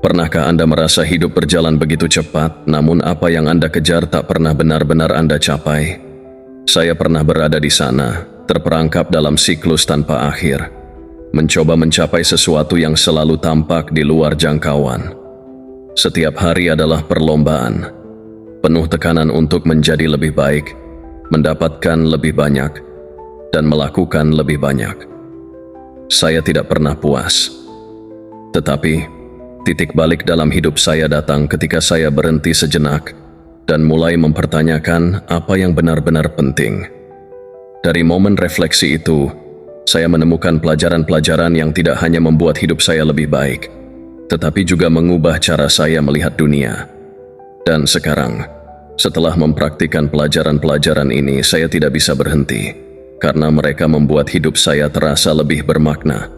Pernahkah Anda merasa hidup berjalan begitu cepat, namun apa yang Anda kejar tak pernah benar-benar Anda capai? Saya pernah berada di sana, terperangkap dalam siklus tanpa akhir, mencoba mencapai sesuatu yang selalu tampak di luar jangkauan. Setiap hari adalah perlombaan, penuh tekanan untuk menjadi lebih baik, mendapatkan lebih banyak, dan melakukan lebih banyak. Saya tidak pernah puas. Tetapi, titik balik dalam hidup saya datang ketika saya berhenti sejenak dan mulai mempertanyakan apa yang benar-benar penting. Dari momen refleksi itu, saya menemukan pelajaran-pelajaran yang tidak hanya membuat hidup saya lebih baik, tetapi juga mengubah cara saya melihat dunia. Dan sekarang, setelah mempraktikkan pelajaran-pelajaran ini, saya tidak bisa berhenti, karena mereka membuat hidup saya terasa lebih bermakna.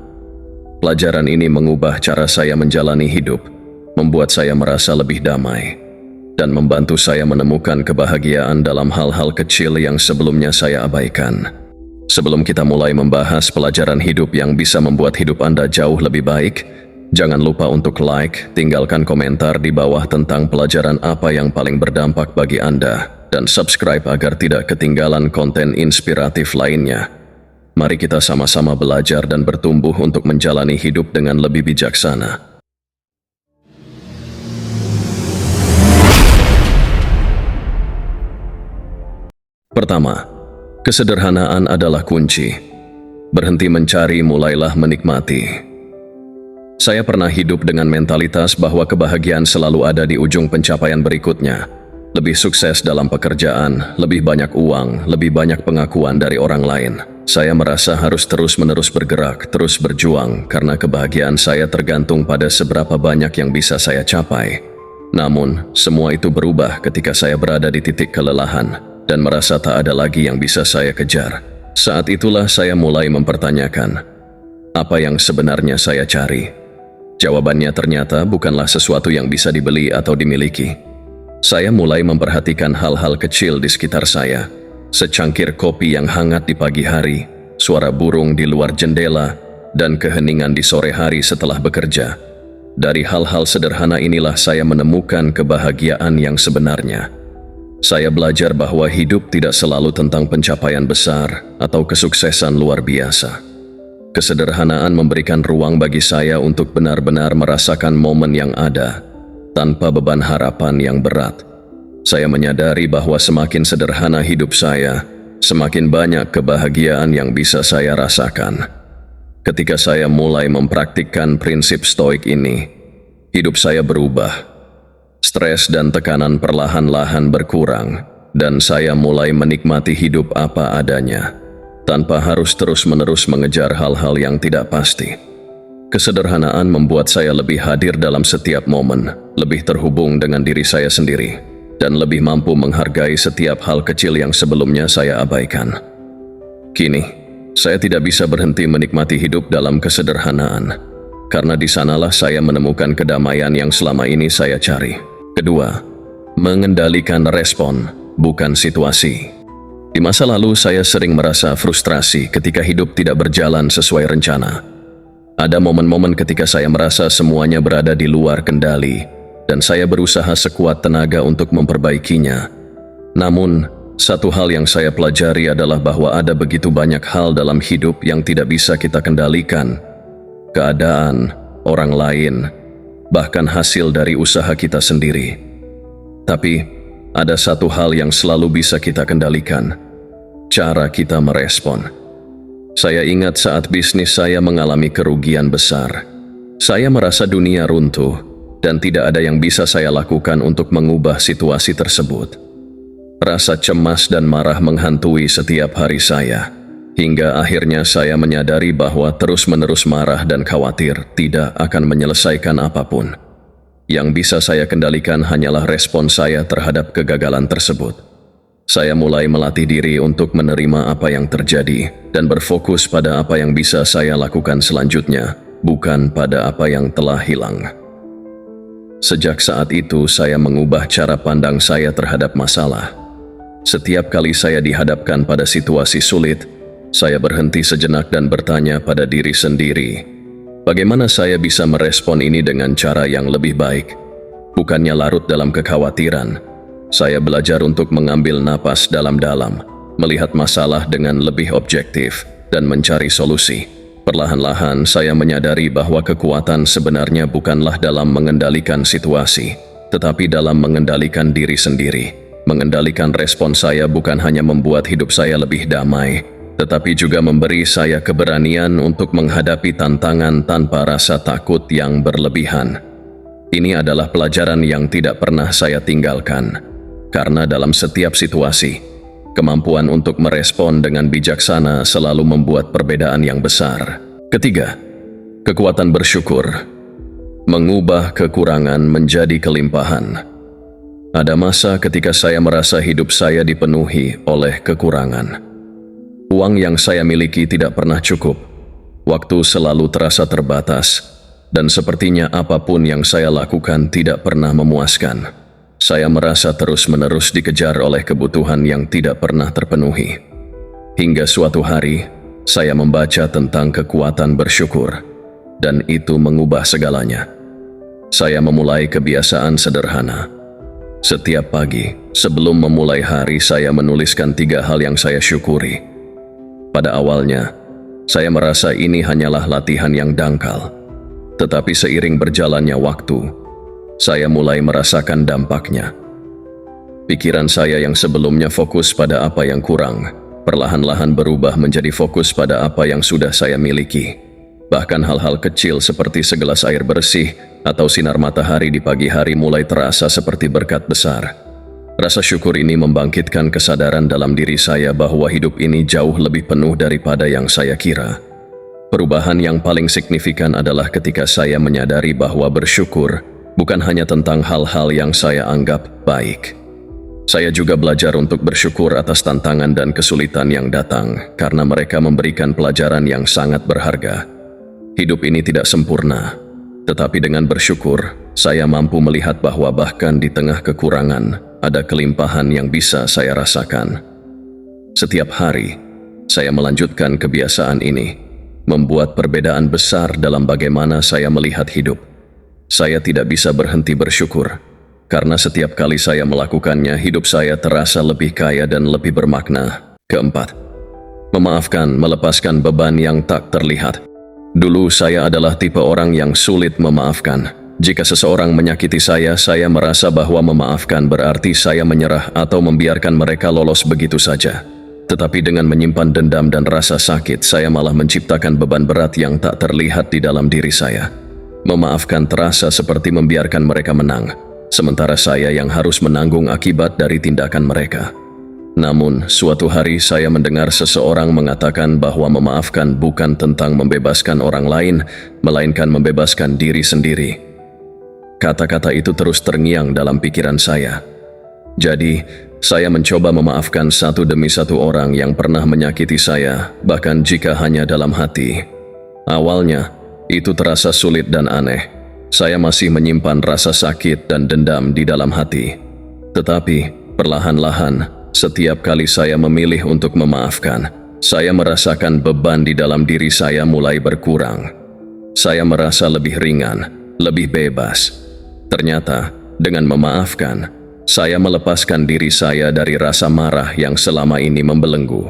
Pelajaran ini mengubah cara saya menjalani hidup, membuat saya merasa lebih damai, dan membantu saya menemukan kebahagiaan dalam hal-hal kecil yang sebelumnya saya abaikan. Sebelum kita mulai membahas pelajaran hidup yang bisa membuat hidup Anda jauh lebih baik, jangan lupa untuk like, tinggalkan komentar di bawah tentang pelajaran apa yang paling berdampak bagi Anda, dan subscribe agar tidak ketinggalan konten inspiratif lainnya. Mari kita sama-sama belajar dan bertumbuh untuk menjalani hidup dengan lebih bijaksana. Pertama, kesederhanaan adalah kunci. Berhenti mencari, mulailah menikmati. Saya pernah hidup dengan mentalitas bahwa kebahagiaan selalu ada di ujung pencapaian berikutnya. Lebih sukses dalam pekerjaan, lebih banyak uang, lebih banyak pengakuan dari orang lain. Saya merasa harus terus-menerus bergerak, terus berjuang, karena kebahagiaan saya tergantung pada seberapa banyak yang bisa saya capai. Namun, semua itu berubah ketika saya berada di titik kelelahan dan merasa tak ada lagi yang bisa saya kejar. Saat itulah saya mulai mempertanyakan, apa yang sebenarnya saya cari? Jawabannya ternyata bukanlah sesuatu yang bisa dibeli atau dimiliki. Saya mulai memperhatikan hal-hal kecil di sekitar saya. Secangkir kopi yang hangat di pagi hari, suara burung di luar jendela, dan keheningan di sore hari setelah bekerja. Dari hal-hal sederhana inilah saya menemukan kebahagiaan yang sebenarnya. Saya belajar bahwa hidup tidak selalu tentang pencapaian besar atau kesuksesan luar biasa. Kesederhanaan memberikan ruang bagi saya untuk benar-benar merasakan momen yang ada, tanpa beban harapan yang berat. Saya menyadari bahwa semakin sederhana hidup saya, semakin banyak kebahagiaan yang bisa saya rasakan. Ketika saya mulai mempraktikkan prinsip stoik ini, hidup saya berubah. Stres dan tekanan perlahan-lahan berkurang, dan saya mulai menikmati hidup apa adanya, tanpa harus terus-menerus mengejar hal-hal yang tidak pasti. Kesederhanaan membuat saya lebih hadir dalam setiap momen, lebih terhubung dengan diri saya sendiri, dan lebih mampu menghargai setiap hal kecil yang sebelumnya saya abaikan. Kini, saya tidak bisa berhenti menikmati hidup dalam kesederhanaan, karena di sanalah saya menemukan kedamaian yang selama ini saya cari. Kedua, mengendalikan respon, bukan situasi. Di masa lalu saya sering merasa frustrasi ketika hidup tidak berjalan sesuai rencana. Ada momen-momen ketika saya merasa semuanya berada di luar kendali, dan saya berusaha sekuat tenaga untuk memperbaikinya. Namun, satu hal yang saya pelajari adalah bahwa ada begitu banyak hal dalam hidup yang tidak bisa kita kendalikan. Keadaan, orang lain, bahkan hasil dari usaha kita sendiri. Tapi, ada satu hal yang selalu bisa kita kendalikan, cara kita merespon. Saya ingat saat bisnis saya mengalami kerugian besar. Saya merasa dunia runtuh, dan tidak ada yang bisa saya lakukan untuk mengubah situasi tersebut. Rasa cemas dan marah menghantui setiap hari saya, hingga akhirnya saya menyadari bahwa terus-menerus marah dan khawatir tidak akan menyelesaikan apapun. Yang bisa saya kendalikan hanyalah respon saya terhadap kegagalan tersebut. Saya mulai melatih diri untuk menerima apa yang terjadi dan berfokus pada apa yang bisa saya lakukan selanjutnya, bukan pada apa yang telah hilang. Sejak saat itu, saya mengubah cara pandang saya terhadap masalah. Setiap kali saya dihadapkan pada situasi sulit, saya berhenti sejenak dan bertanya pada diri sendiri, Bagaimana saya bisa merespon ini dengan cara yang lebih baik? Bukannya larut dalam kekhawatiran, saya belajar untuk mengambil napas dalam-dalam, melihat masalah dengan lebih objektif, dan mencari solusi. Perlahan-lahan saya menyadari bahwa kekuatan sebenarnya bukanlah dalam mengendalikan situasi, tetapi dalam mengendalikan diri sendiri. Mengendalikan respon saya bukan hanya membuat hidup saya lebih damai, tetapi juga memberi saya keberanian untuk menghadapi tantangan tanpa rasa takut yang berlebihan. Ini adalah pelajaran yang tidak pernah saya tinggalkan, karena dalam setiap situasi, kemampuan untuk merespon dengan bijaksana selalu membuat perbedaan yang besar. Ketiga, kekuatan bersyukur. Mengubah kekurangan menjadi kelimpahan. Ada masa ketika saya merasa hidup saya dipenuhi oleh kekurangan. Uang yang saya miliki tidak pernah cukup. Waktu selalu terasa terbatas, dan sepertinya apapun yang saya lakukan tidak pernah memuaskan. Saya merasa terus-menerus dikejar oleh kebutuhan yang tidak pernah terpenuhi. Hingga suatu hari, saya membaca tentang kekuatan bersyukur, dan itu mengubah segalanya. Saya memulai kebiasaan sederhana. Setiap pagi, sebelum memulai hari, saya menuliskan 3 hal yang saya syukuri. Pada awalnya, saya merasa ini hanyalah latihan yang dangkal. Tetapi seiring berjalannya waktu, saya mulai merasakan dampaknya. Pikiran saya yang sebelumnya fokus pada apa yang kurang, perlahan-lahan berubah menjadi fokus pada apa yang sudah saya miliki. Bahkan hal-hal kecil seperti segelas air bersih atau sinar matahari di pagi hari mulai terasa seperti berkat besar. Rasa syukur ini membangkitkan kesadaran dalam diri saya bahwa hidup ini jauh lebih penuh daripada yang saya kira. Perubahan yang paling signifikan adalah ketika saya menyadari bahwa bersyukur bukan hanya tentang hal-hal yang saya anggap baik. Saya juga belajar untuk bersyukur atas tantangan dan kesulitan yang datang, karena mereka memberikan pelajaran yang sangat berharga. Hidup ini tidak sempurna, tetapi dengan bersyukur, saya mampu melihat bahwa bahkan di tengah kekurangan, ada kelimpahan yang bisa saya rasakan. Setiap hari, saya melanjutkan kebiasaan ini, membuat perbedaan besar dalam bagaimana saya melihat hidup. Saya tidak bisa berhenti bersyukur, karena setiap kali saya melakukannya, hidup saya terasa lebih kaya dan lebih bermakna. Keempat, memaafkan, melepaskan beban yang tak terlihat. Dulu saya adalah tipe orang yang sulit memaafkan. Jika seseorang menyakiti saya merasa bahwa memaafkan berarti saya menyerah atau membiarkan mereka lolos begitu saja. Tetapi dengan menyimpan dendam dan rasa sakit, saya malah menciptakan beban berat yang tak terlihat di dalam diri saya. Memaafkan terasa seperti membiarkan mereka menang, sementara saya yang harus menanggung akibat dari tindakan mereka. Namun, suatu hari saya mendengar seseorang mengatakan bahwa memaafkan bukan tentang membebaskan orang lain, melainkan membebaskan diri sendiri. Kata-kata itu terus terngiang dalam pikiran saya. Jadi, saya mencoba memaafkan satu demi satu orang yang pernah menyakiti saya, bahkan jika hanya dalam hati. Awalnya, itu terasa sulit dan aneh. Saya masih menyimpan rasa sakit dan dendam di dalam hati. Tetapi, perlahan-lahan, setiap kali saya memilih untuk memaafkan, saya merasakan beban di dalam diri saya mulai berkurang. Saya merasa lebih ringan, lebih bebas. Ternyata, dengan memaafkan, saya melepaskan diri saya dari rasa marah yang selama ini membelenggu.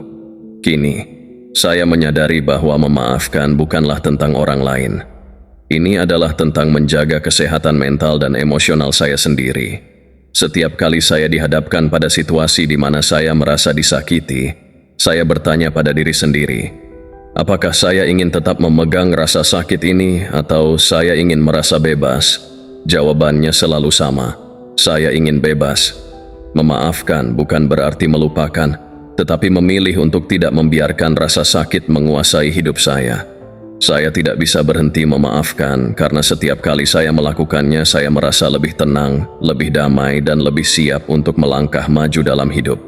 Kini, saya menyadari bahwa memaafkan bukanlah tentang orang lain. Ini adalah tentang menjaga kesehatan mental dan emosional saya sendiri. Setiap kali saya dihadapkan pada situasi di mana saya merasa disakiti, saya bertanya pada diri sendiri, apakah saya ingin tetap memegang rasa sakit ini atau saya ingin merasa bebas? Jawabannya selalu sama, saya ingin bebas. Memaafkan bukan berarti melupakan, tetapi memilih untuk tidak membiarkan rasa sakit menguasai hidup saya. Saya tidak bisa berhenti memaafkan karena setiap kali saya melakukannya, saya merasa lebih tenang, lebih damai, dan lebih siap untuk melangkah maju dalam hidup.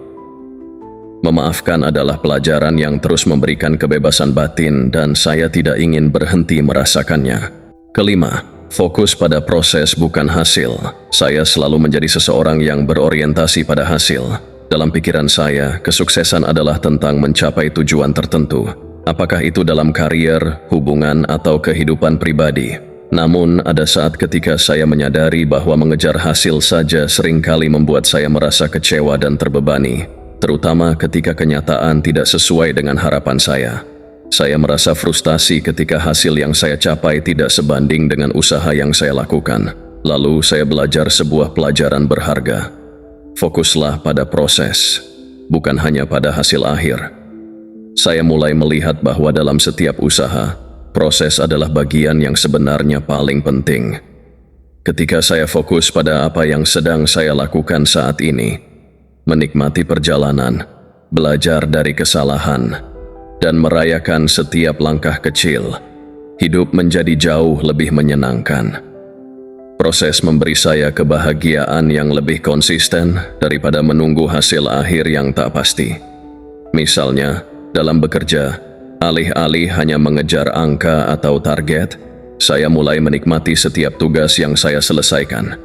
Memaafkan adalah pelajaran yang terus memberikan kebebasan batin dan saya tidak ingin berhenti merasakannya. Kelima, fokus pada proses bukan hasil. Saya selalu menjadi seseorang yang berorientasi pada hasil. Dalam pikiran saya, kesuksesan adalah tentang mencapai tujuan tertentu. Apakah itu dalam karier, hubungan, atau kehidupan pribadi. Namun, ada saat ketika saya menyadari bahwa mengejar hasil saja seringkali membuat saya merasa kecewa dan terbebani, terutama ketika kenyataan tidak sesuai dengan harapan saya. Saya merasa frustasi ketika hasil yang saya capai tidak sebanding dengan usaha yang saya lakukan. Lalu saya belajar sebuah pelajaran berharga. Fokuslah pada proses, bukan hanya pada hasil akhir. Saya mulai melihat bahwa dalam setiap usaha, proses adalah bagian yang sebenarnya paling penting. Ketika saya fokus pada apa yang sedang saya lakukan saat ini, menikmati perjalanan, belajar dari kesalahan, dan merayakan setiap langkah kecil, hidup menjadi jauh lebih menyenangkan. Proses memberi saya kebahagiaan yang lebih konsisten daripada menunggu hasil akhir yang tak pasti. Misalnya, dalam bekerja, alih-alih hanya mengejar angka atau target, saya mulai menikmati setiap tugas yang saya selesaikan.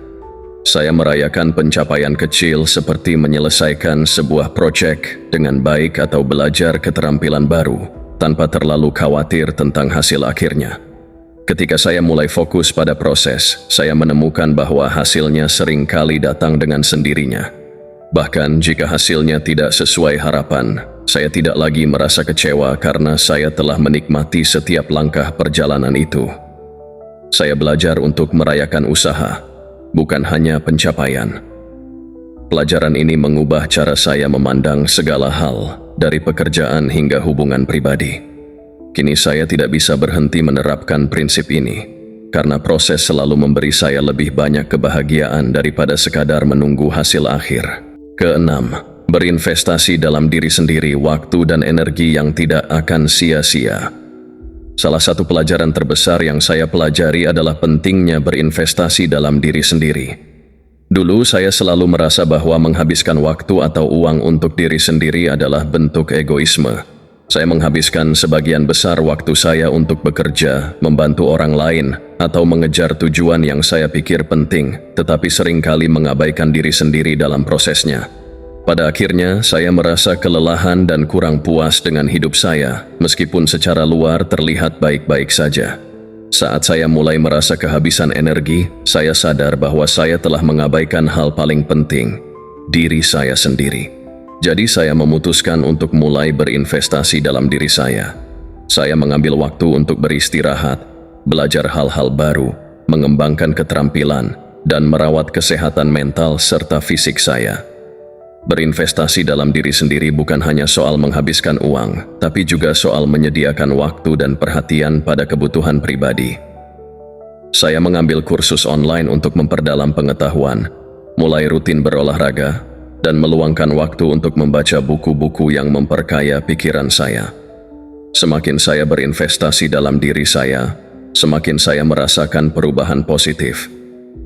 Saya merayakan pencapaian kecil seperti menyelesaikan sebuah proyek dengan baik atau belajar keterampilan baru, tanpa terlalu khawatir tentang hasil akhirnya. Ketika saya mulai fokus pada proses, saya menemukan bahwa hasilnya seringkali datang dengan sendirinya. Bahkan jika hasilnya tidak sesuai harapan, saya tidak lagi merasa kecewa karena saya telah menikmati setiap langkah perjalanan itu. Saya belajar untuk merayakan usaha, bukan hanya pencapaian. Pelajaran ini mengubah cara saya memandang segala hal, dari pekerjaan hingga hubungan pribadi. Kini saya tidak bisa berhenti menerapkan prinsip ini, karena proses selalu memberi saya lebih banyak kebahagiaan daripada sekadar menunggu hasil akhir. Keenam, berinvestasi dalam diri sendiri, waktu dan energi yang tidak akan sia-sia. Salah satu pelajaran terbesar yang saya pelajari adalah pentingnya berinvestasi dalam diri sendiri. Dulu saya selalu merasa bahwa menghabiskan waktu atau uang untuk diri sendiri adalah bentuk egoisme. Saya menghabiskan sebagian besar waktu saya untuk bekerja, membantu orang lain, atau mengejar tujuan yang saya pikir penting, tetapi seringkali mengabaikan diri sendiri dalam prosesnya. Pada akhirnya, saya merasa kelelahan dan kurang puas dengan hidup saya, meskipun secara luar terlihat baik-baik saja. Saat saya mulai merasa kehabisan energi, saya sadar bahwa saya telah mengabaikan hal paling penting, diri saya sendiri. Jadi saya memutuskan untuk mulai berinvestasi dalam diri saya. Saya mengambil waktu untuk beristirahat, belajar hal-hal baru, mengembangkan keterampilan, dan merawat kesehatan mental serta fisik saya. Berinvestasi dalam diri sendiri bukan hanya soal menghabiskan uang, tapi juga soal menyediakan waktu dan perhatian pada kebutuhan pribadi. Saya mengambil kursus online untuk memperdalam pengetahuan, mulai rutin berolahraga, dan meluangkan waktu untuk membaca buku-buku yang memperkaya pikiran saya. Semakin saya berinvestasi dalam diri saya, semakin saya merasakan perubahan positif.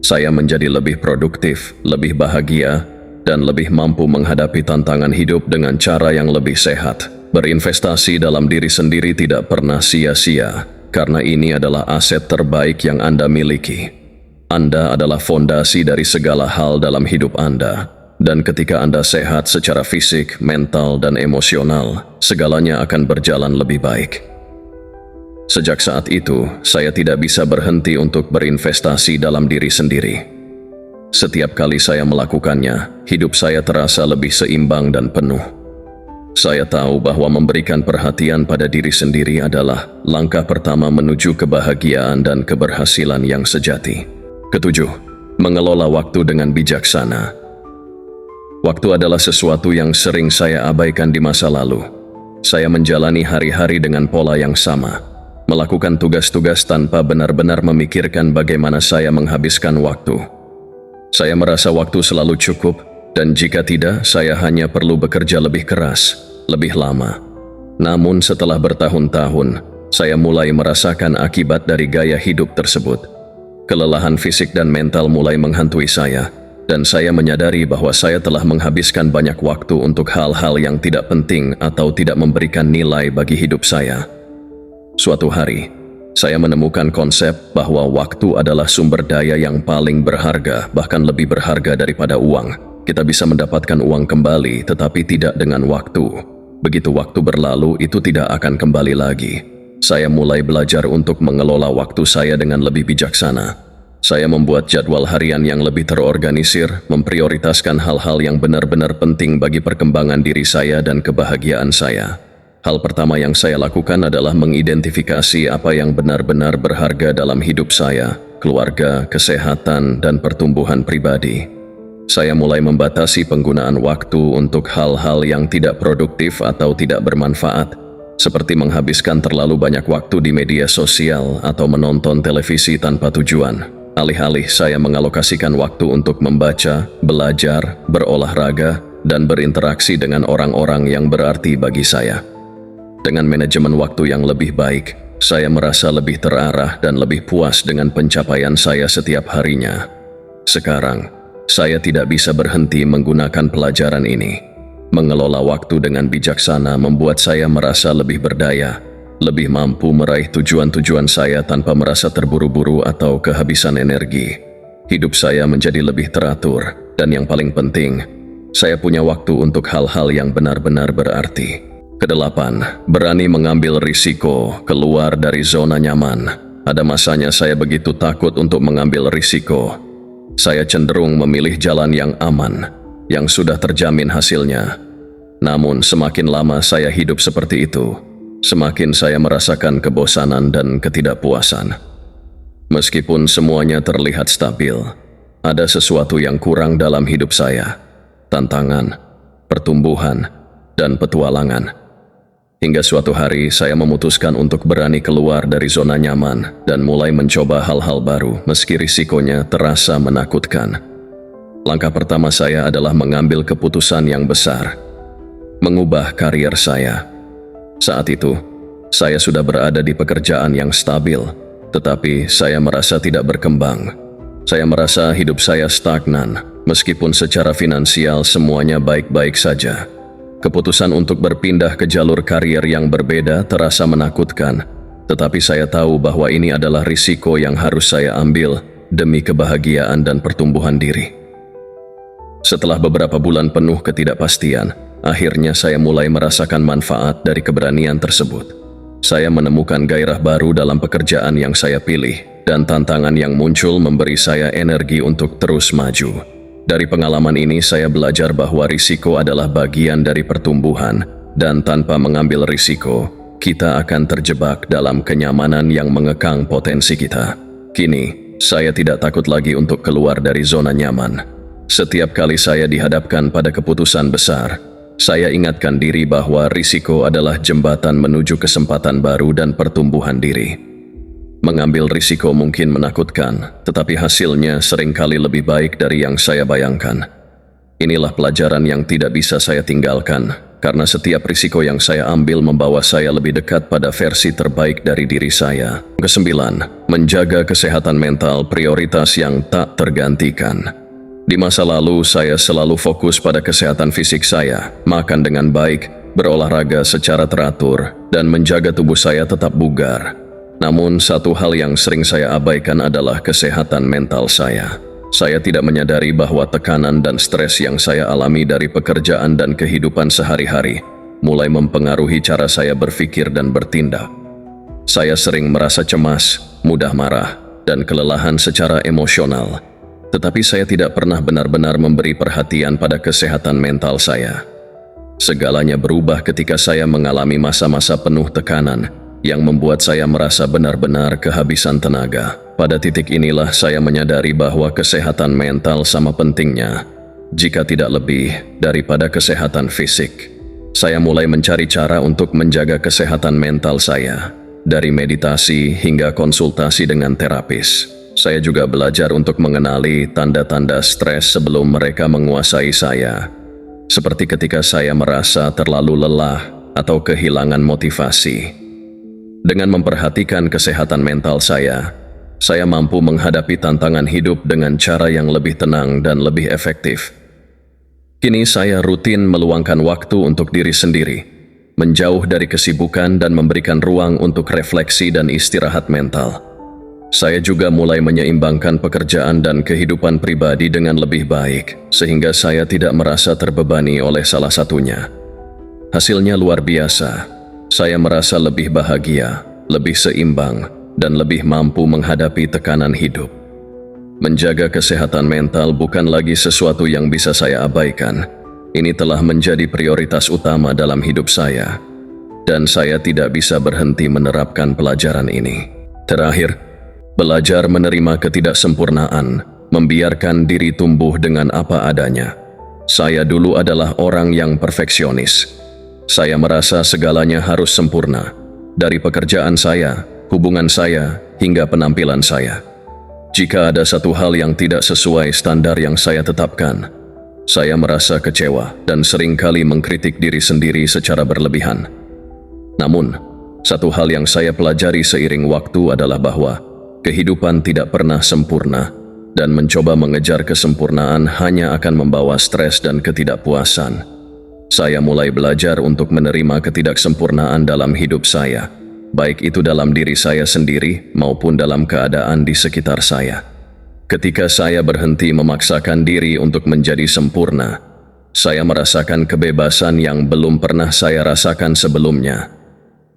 Saya menjadi lebih produktif, lebih bahagia, dan lebih mampu menghadapi tantangan hidup dengan cara yang lebih sehat. Berinvestasi dalam diri sendiri tidak pernah sia-sia, karena ini adalah aset terbaik yang Anda miliki. Anda adalah fondasi dari segala hal dalam hidup Anda. Dan ketika Anda sehat secara fisik, mental, dan emosional, segalanya akan berjalan lebih baik. Sejak saat itu, saya tidak bisa berhenti untuk berinvestasi dalam diri sendiri. Setiap kali saya melakukannya, hidup saya terasa lebih seimbang dan penuh. Saya tahu bahwa memberikan perhatian pada diri sendiri adalah langkah pertama menuju kebahagiaan dan keberhasilan yang sejati. Ketujuh, mengelola waktu dengan bijaksana. Waktu adalah sesuatu yang sering saya abaikan di masa lalu. Saya menjalani hari-hari dengan pola yang sama, melakukan tugas-tugas tanpa benar-benar memikirkan bagaimana saya menghabiskan waktu. Saya merasa waktu selalu cukup, dan jika tidak, saya hanya perlu bekerja lebih keras, lebih lama. Namun setelah bertahun-tahun, saya mulai merasakan akibat dari gaya hidup tersebut. Kelelahan fisik dan mental mulai menghantui saya, dan saya menyadari bahwa saya telah menghabiskan banyak waktu untuk hal-hal yang tidak penting atau tidak memberikan nilai bagi hidup saya. Suatu hari, saya menemukan konsep bahwa waktu adalah sumber daya yang paling berharga, bahkan lebih berharga daripada uang. Kita bisa mendapatkan uang kembali, tetapi tidak dengan waktu. Begitu waktu berlalu, itu tidak akan kembali lagi. Saya mulai belajar untuk mengelola waktu saya dengan lebih bijaksana. Saya membuat jadwal harian yang lebih terorganisir, memprioritaskan hal-hal yang benar-benar penting bagi perkembangan diri saya dan kebahagiaan saya. Hal pertama yang saya lakukan adalah mengidentifikasi apa yang benar-benar berharga dalam hidup saya, keluarga, kesehatan, dan pertumbuhan pribadi. Saya mulai membatasi penggunaan waktu untuk hal-hal yang tidak produktif atau tidak bermanfaat, seperti menghabiskan terlalu banyak waktu di media sosial atau menonton televisi tanpa tujuan. Alih-alih saya mengalokasikan waktu untuk membaca, belajar, berolahraga, dan berinteraksi dengan orang-orang yang berarti bagi saya. Dengan manajemen waktu yang lebih baik, saya merasa lebih terarah dan lebih puas dengan pencapaian saya setiap harinya. Sekarang, saya tidak bisa berhenti menggunakan pelajaran ini. Mengelola waktu dengan bijaksana membuat saya merasa lebih berdaya, lebih mampu meraih tujuan-tujuan saya tanpa merasa terburu-buru atau kehabisan energi. Hidup saya menjadi lebih teratur, dan yang paling penting, saya punya waktu untuk hal-hal yang benar-benar berarti. Kedelapan, berani mengambil risiko keluar dari zona nyaman. Ada masanya saya begitu takut untuk mengambil risiko. Saya cenderung memilih jalan yang aman, yang sudah terjamin hasilnya. Namun semakin lama saya hidup seperti itu, semakin saya merasakan kebosanan dan ketidakpuasan. Meskipun semuanya terlihat stabil, ada sesuatu yang kurang dalam hidup saya. Tantangan, pertumbuhan, dan petualangan. Hingga suatu hari saya memutuskan untuk berani keluar dari zona nyaman dan mulai mencoba hal-hal baru meski risikonya terasa menakutkan. Langkah pertama saya adalah mengambil keputusan yang besar, mengubah karier saya. Saat itu, saya sudah berada di pekerjaan yang stabil, tetapi saya merasa tidak berkembang. Saya merasa hidup saya stagnan, meskipun secara finansial semuanya baik-baik saja. Keputusan untuk berpindah ke jalur karier yang berbeda terasa menakutkan, tetapi saya tahu bahwa ini adalah risiko yang harus saya ambil demi kebahagiaan dan pertumbuhan diri. Setelah beberapa bulan penuh ketidakpastian, akhirnya saya mulai merasakan manfaat dari keberanian tersebut. Saya menemukan gairah baru dalam pekerjaan yang saya pilih, dan tantangan yang muncul memberi saya energi untuk terus maju. Dari pengalaman ini saya belajar bahwa risiko adalah bagian dari pertumbuhan, dan tanpa mengambil risiko, kita akan terjebak dalam kenyamanan yang mengekang potensi kita. Kini, saya tidak takut lagi untuk keluar dari zona nyaman. Setiap kali saya dihadapkan pada keputusan besar, saya ingatkan diri bahwa risiko adalah jembatan menuju kesempatan baru dan pertumbuhan diri. Mengambil risiko mungkin menakutkan, tetapi hasilnya seringkali lebih baik dari yang saya bayangkan. Inilah pelajaran yang tidak bisa saya tinggalkan, karena setiap risiko yang saya ambil membawa saya lebih dekat pada versi terbaik dari diri saya. Kesembilan, menjaga kesehatan mental prioritas yang tak tergantikan. Di masa lalu, saya selalu fokus pada kesehatan fisik saya, makan dengan baik, berolahraga secara teratur, dan menjaga tubuh saya tetap bugar. Namun satu hal yang sering saya abaikan adalah kesehatan mental saya. Saya tidak menyadari bahwa tekanan dan stres yang saya alami dari pekerjaan dan kehidupan sehari-hari mulai mempengaruhi cara saya berpikir dan bertindak. Saya sering merasa cemas, mudah marah, dan kelelahan secara emosional. Tetapi saya tidak pernah benar-benar memberi perhatian pada kesehatan mental saya. Segalanya berubah ketika saya mengalami masa-masa penuh tekanan yang membuat saya merasa benar-benar kehabisan tenaga. Pada titik inilah saya menyadari bahwa kesehatan mental sama pentingnya, jika tidak lebih, daripada kesehatan fisik. Saya mulai mencari cara untuk menjaga kesehatan mental saya, dari meditasi hingga konsultasi dengan terapis. Saya juga belajar untuk mengenali tanda-tanda stres sebelum mereka menguasai saya, seperti ketika saya merasa terlalu lelah atau kehilangan motivasi. Dengan memperhatikan kesehatan mental saya mampu menghadapi tantangan hidup dengan cara yang lebih tenang dan lebih efektif. Kini saya rutin meluangkan waktu untuk diri sendiri, menjauh dari kesibukan dan memberikan ruang untuk refleksi dan istirahat mental. Saya juga mulai menyeimbangkan pekerjaan dan kehidupan pribadi dengan lebih baik, sehingga saya tidak merasa terbebani oleh salah satunya. Hasilnya luar biasa. Saya merasa lebih bahagia, lebih seimbang, dan lebih mampu menghadapi tekanan hidup. Menjaga kesehatan mental bukan lagi sesuatu yang bisa saya abaikan. Ini telah menjadi prioritas utama dalam hidup saya, dan saya tidak bisa berhenti menerapkan pelajaran ini. Terakhir, belajar menerima ketidaksempurnaan, membiarkan diri tumbuh dengan apa adanya. Saya dulu adalah orang yang perfeksionis. Saya merasa segalanya harus sempurna, dari pekerjaan saya, hubungan saya, hingga penampilan saya. Jika ada satu hal yang tidak sesuai standar yang saya tetapkan, saya merasa kecewa dan seringkali mengkritik diri sendiri secara berlebihan. Namun, satu hal yang saya pelajari seiring waktu adalah bahwa kehidupan tidak pernah sempurna, dan mencoba mengejar kesempurnaan hanya akan membawa stres dan ketidakpuasan. Saya mulai belajar untuk menerima ketidaksempurnaan dalam hidup saya, baik itu dalam diri saya sendiri maupun dalam keadaan di sekitar saya. Ketika saya berhenti memaksakan diri untuk menjadi sempurna, saya merasakan kebebasan yang belum pernah saya rasakan sebelumnya.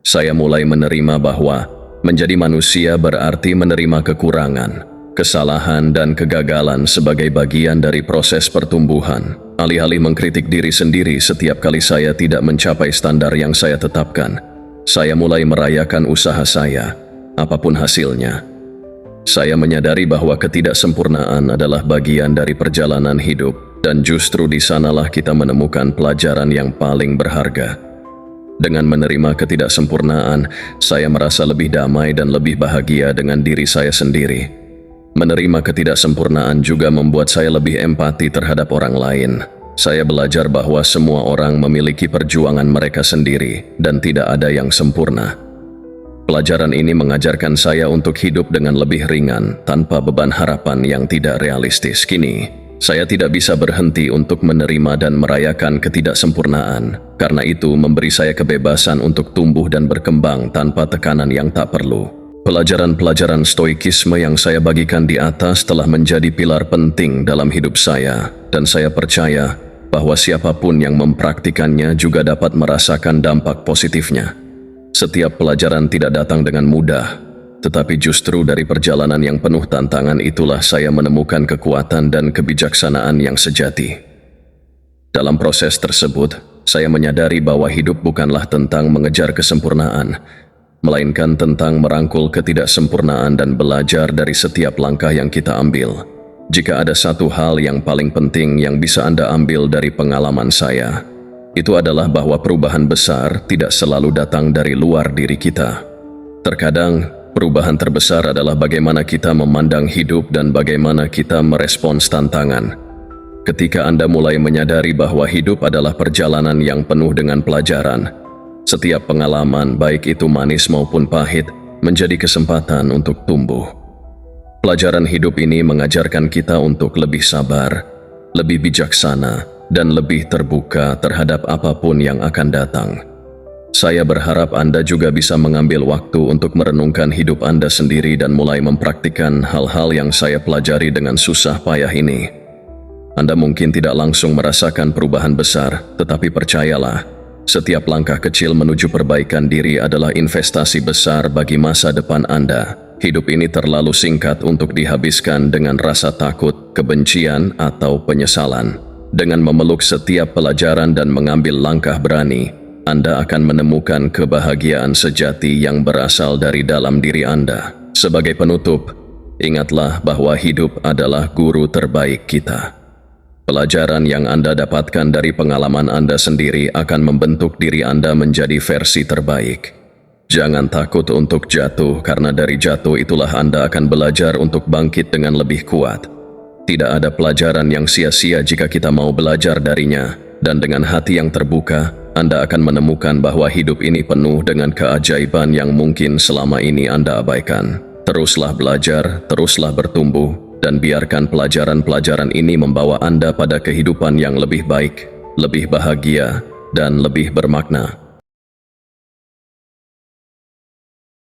Saya mulai menerima bahwa menjadi manusia berarti menerima kekurangan, kesalahan, dan kegagalan sebagai bagian dari proses pertumbuhan. Alih-alih mengkritik diri sendiri setiap kali saya tidak mencapai standar yang saya tetapkan, saya mulai merayakan usaha saya, apapun hasilnya. Saya menyadari bahwa ketidaksempurnaan adalah bagian dari perjalanan hidup, dan justru di sanalah kita menemukan pelajaran yang paling berharga. Dengan menerima ketidaksempurnaan, saya merasa lebih damai dan lebih bahagia dengan diri saya sendiri. Menerima ketidaksempurnaan juga membuat saya lebih empati terhadap orang lain. Saya belajar bahwa semua orang memiliki perjuangan mereka sendiri dan tidak ada yang sempurna. Pelajaran ini mengajarkan saya untuk hidup dengan lebih ringan, tanpa beban harapan yang tidak realistis. Kini, saya tidak bisa berhenti untuk menerima dan merayakan ketidaksempurnaan, karena itu memberi saya kebebasan untuk tumbuh dan berkembang tanpa tekanan yang tak perlu. Pelajaran-pelajaran stoikisme yang saya bagikan di atas telah menjadi pilar penting dalam hidup saya, dan saya percaya bahwa siapapun yang mempraktikannya juga dapat merasakan dampak positifnya. Setiap pelajaran tidak datang dengan mudah, tetapi justru dari perjalanan yang penuh tantangan itulah saya menemukan kekuatan dan kebijaksanaan yang sejati. Dalam proses tersebut, saya menyadari bahwa hidup bukanlah tentang mengejar kesempurnaan, melainkan tentang merangkul ketidaksempurnaan dan belajar dari setiap langkah yang kita ambil. Jika ada satu hal yang paling penting yang bisa Anda ambil dari pengalaman saya, itu adalah bahwa perubahan besar tidak selalu datang dari luar diri kita. Terkadang, perubahan terbesar adalah bagaimana kita memandang hidup dan bagaimana kita merespons tantangan. Ketika Anda mulai menyadari bahwa hidup adalah perjalanan yang penuh dengan pelajaran, setiap pengalaman, baik itu manis maupun pahit, menjadi kesempatan untuk tumbuh. Pelajaran hidup ini mengajarkan kita untuk lebih sabar, lebih bijaksana, dan lebih terbuka terhadap apapun yang akan datang. Saya berharap Anda juga bisa mengambil waktu untuk merenungkan hidup Anda sendiri dan mulai mempraktikkan hal-hal yang saya pelajari dengan susah payah ini. Anda mungkin tidak langsung merasakan perubahan besar, tetapi percayalah, setiap langkah kecil menuju perbaikan diri adalah investasi besar bagi masa depan Anda. Hidup ini terlalu singkat untuk dihabiskan dengan rasa takut, kebencian, atau penyesalan. Dengan memeluk setiap pelajaran dan mengambil langkah berani, Anda akan menemukan kebahagiaan sejati yang berasal dari dalam diri Anda. Sebagai penutup, ingatlah bahwa hidup adalah guru terbaik kita. Pelajaran yang Anda dapatkan dari pengalaman Anda sendiri akan membentuk diri Anda menjadi versi terbaik. Jangan takut untuk jatuh, karena dari jatuh itulah Anda akan belajar untuk bangkit dengan lebih kuat. Tidak ada pelajaran yang sia-sia jika kita mau belajar darinya, dan dengan hati yang terbuka, Anda akan menemukan bahwa hidup ini penuh dengan keajaiban yang mungkin selama ini Anda abaikan. Teruslah belajar, teruslah bertumbuh, dan biarkan pelajaran-pelajaran ini membawa Anda pada kehidupan yang lebih baik, lebih bahagia, dan lebih bermakna.